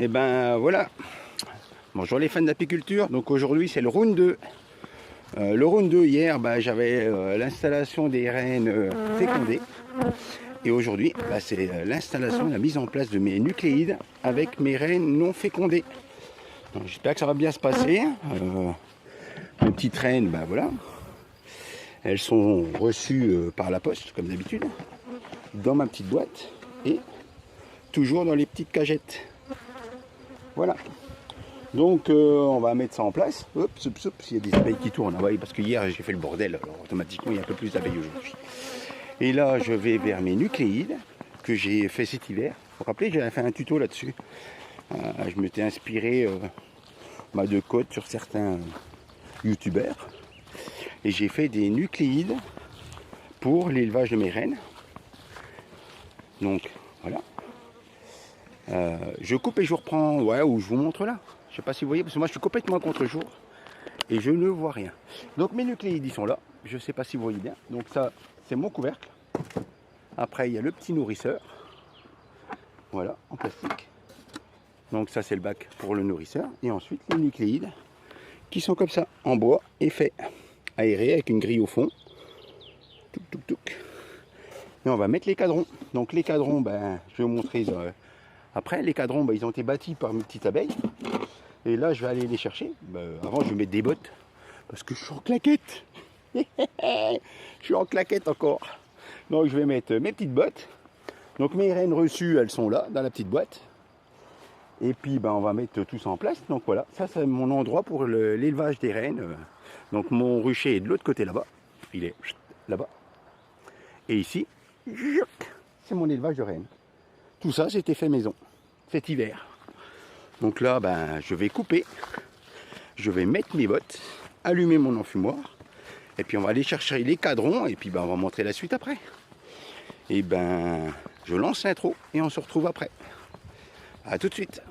Et ben voilà. Bonjour les fans d'apiculture. Donc aujourd'hui c'est le round 2. Le round 2 hier, j'avais l'installation des reines fécondées. Et aujourd'hui, c'est l'installation, la mise en place de mes nucléides avec mes reines non fécondées. J'espère que ça va bien se passer. Les petites reines, voilà. Elles sont reçues par la poste, comme d'habitude, dans ma petite boîte et toujours dans les petites cagettes. Voilà. Donc on va mettre ça en place. Hop, s'il y a des abeilles qui tournent. Ah, oui, parce que hier j'ai fait le bordel, alors automatiquement il y a un peu plus d'abeilles aujourd'hui. Et là je vais vers mes nucléides que j'ai fait cet hiver. Vous vous rappelez, j'avais fait un tuto là-dessus. Je m'étais inspiré de codes sur certains youtubeurs. Et j'ai fait des nucléides pour l'élevage de mes reines. Donc voilà. Je coupe et je reprends, ou je vous montre là. Je sais pas si vous voyez, parce que moi je suis complètement à contre-jour et je ne vois rien. Donc mes nucléides ils sont là, je sais pas si vous voyez bien. Donc ça c'est mon couvercle. Après il y a le petit nourrisseur, voilà, en plastique. Donc ça c'est le bac pour le nourrisseur. Et ensuite les nucléides qui sont comme ça, en bois et fait aéré avec une grille au fond. Touc, touc, touc. Et on va mettre les cadrons. Donc les cadrons, je vais vous montrer. Après les cadrons, ils ont été bâtis par mes petites abeilles. Et là, je vais aller les chercher. Avant, je vais mettre des bottes. Parce que je suis en claquette. Je suis en claquette encore. Donc, je vais mettre mes petites bottes. Donc, mes reines reçues, elles sont là, dans la petite boîte. Et puis, on va mettre tout ça en place. Donc, voilà. Ça, c'est mon endroit pour l'élevage des reines. Donc, mon rucher est de l'autre côté, là-bas. Il est là-bas. Et ici, c'est mon élevage de reines. Tout ça, c'était fait maison. Cet hiver. Donc là, je vais couper, je vais mettre mes bottes, allumer mon enfumoir, et puis on va aller chercher les cadrons, et puis on va montrer la suite après. Et je lance l'intro, et on se retrouve après. A tout de suite.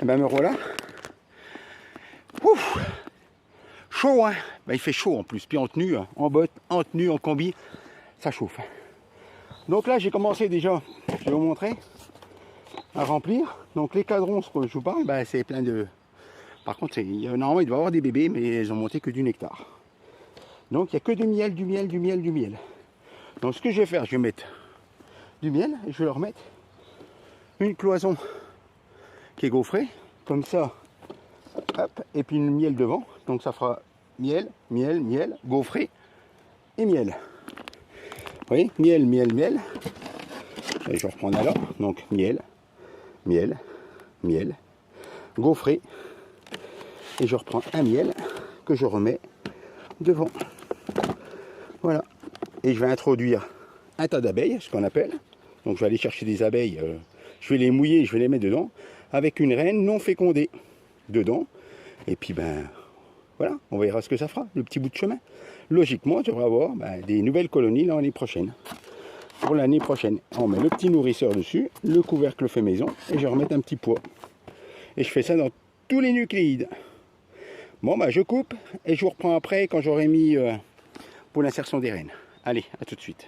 Me voilà. Ouf, chaud, hein. Il fait chaud en plus. Puis en tenue, en bottes, en tenue, en combi, ça chauffe. Donc là, j'ai commencé déjà, je vais vous montrer, à remplir. Donc les cadrons, ce que je vous parle, c'est plein de... Par contre, normalement, il doit y avoir des bébés, mais ils ont monté que du nectar. Donc il n'y a que du miel, du miel, du miel, du miel. Donc ce que je vais faire, je vais mettre du miel et je vais leur mettre une cloison qui est gaufrée, comme ça, hop, et puis une miel devant, donc ça fera miel, miel, miel, gaufré et miel. Vous voyez, miel, miel, miel. Et je reprends alors, donc miel, miel, miel, gaufré, et je reprends un miel que je remets devant. Voilà, et je vais introduire un tas d'abeilles, ce qu'on appelle. Donc je vais aller chercher des abeilles, je vais les mouiller, je vais les mettre dedans, avec une reine non fécondée dedans. Et puis voilà, on verra ce que ça fera, le petit bout de chemin. Logiquement, tu devrais avoir des nouvelles colonies l'année prochaine. Pour l'année prochaine, on met le petit nourrisseur dessus, le couvercle fait maison, et je vais remettre un petit poids. Et je fais ça dans tous les nucléides. Bon, je coupe, et je vous reprends après quand j'aurai mis pour l'insertion des reines. Allez, à tout de suite.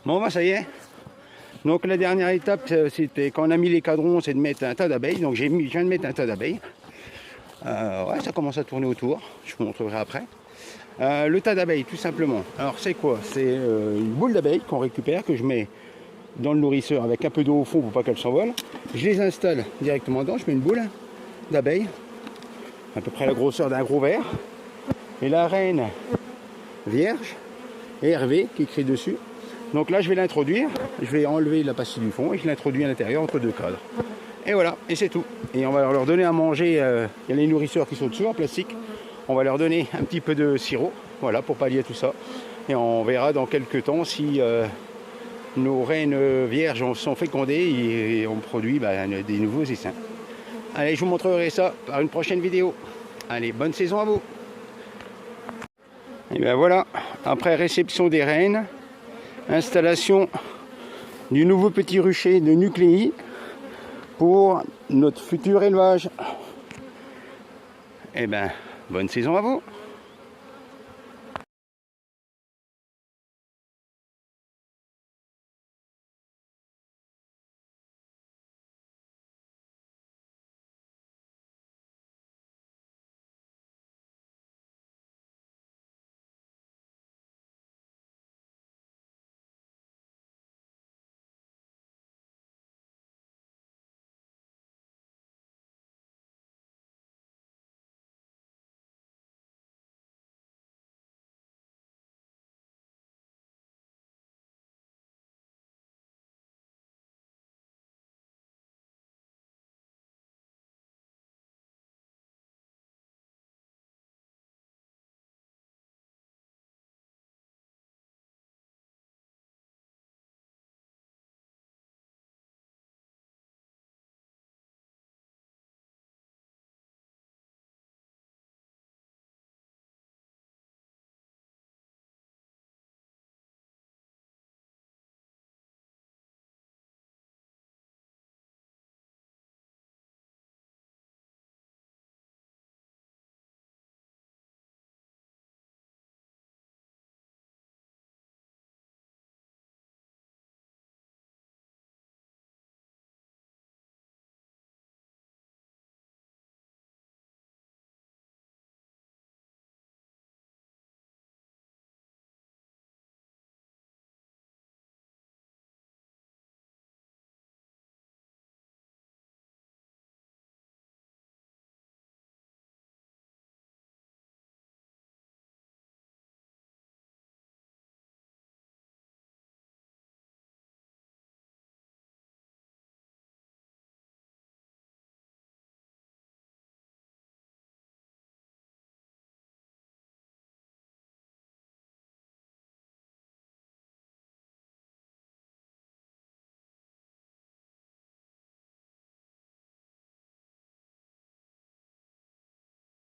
Bon, ça y est. Donc la dernière étape, c'était quand on a mis les cadrons, c'est de mettre un tas d'abeilles. Donc je viens de mettre un tas d'abeilles. Ça commence à tourner autour. Je vous montrerai après. Le tas d'abeilles, tout simplement. Alors c'est quoi? C'est une boule d'abeilles qu'on récupère, que je mets dans le nourrisseur avec un peu d'eau au fond pour pas qu'elles s'envolent. Je les installe directement dedans. Je mets une boule d'abeilles, à peu près la grosseur d'un gros verre. Et la reine vierge, et Hervé qui écrit dessus, Donc là, je vais l'introduire. Je vais enlever la pastille du fond et je l'introduis à l'intérieur entre deux cadres. Et voilà, et c'est tout. Et on va leur donner à manger. Il y a les nourrisseurs qui sont dessous en plastique. On va leur donner un petit peu de sirop, voilà, pour pallier tout ça. Et on verra dans quelques temps si nos reines vierges sont fécondées et on produit des nouveaux essaims. Allez, je vous montrerai ça par une prochaine vidéo. Allez, bonne saison à vous. Et bien voilà, après réception des reines, installation du nouveau petit rucher de nucléi pour notre futur élevage. Et bien, bonne saison à vous.